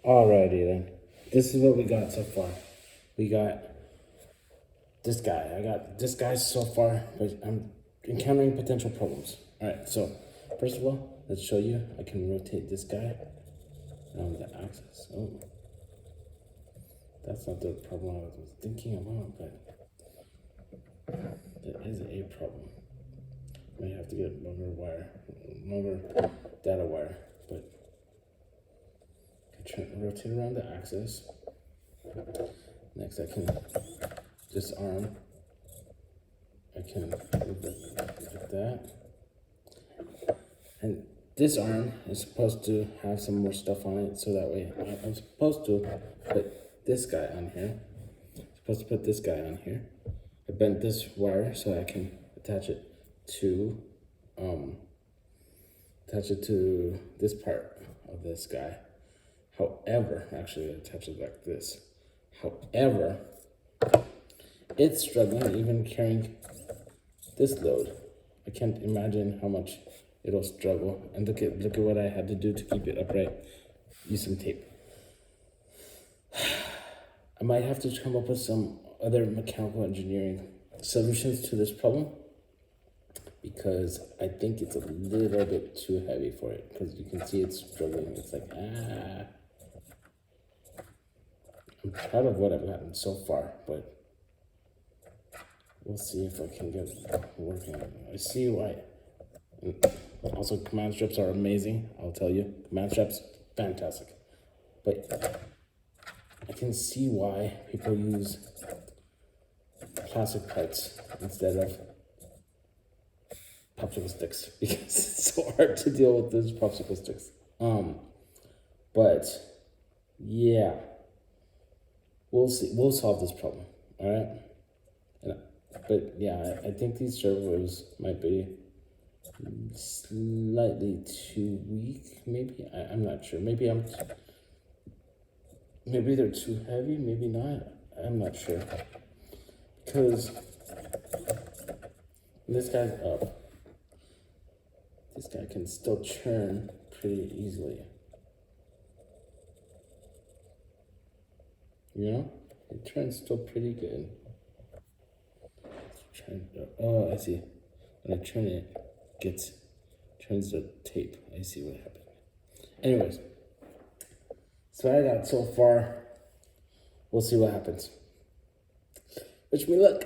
Alrighty then. This is what we got so far. We got this guy. I got this guy so far, but I'm encountering potential problems. Alright, so first of all, let's show you. I can rotate this guy around the axis. Oh, that's not the problem I was thinking about, but there is a problem. I might have to get longer data wire, but I can rotate around the axis. Next, I can disarm. I can move it like that. And this arm is supposed to have some more stuff on it, so that way I'm supposed to put this guy on here. I bent this wire so I can attach it to this part of this guy. However, actually attach it like this. However, it's struggling even carrying this load. I can't imagine how much it'll struggle. And look at what I had to do to keep it upright. Use some tape. I might have to come up with some other mechanical engineering solutions to this problem, because I think it's a little bit too heavy for it, because you can see it's struggling. It's like, I'm proud of what I've gotten so far, but we'll see if I can get it working. I see why. And also, command strips are amazing, I'll tell you. Command strips, fantastic. But I can see why people use plastic parts instead of popsicle sticks, because it's so hard to deal with those popsicle sticks. But yeah, we'll see. We'll solve this problem. All right. But yeah, I think these servos might be slightly too weak. Maybe I'm not sure. Maybe they're too heavy. Maybe not. I'm not sure, because this guy's up. This guy can still churn pretty easily. You know, it turns still pretty good. Oh, I see. When I turn it, turns the tape. I see what happened. Anyways, so I got so far. We'll see what happens. Wish me luck.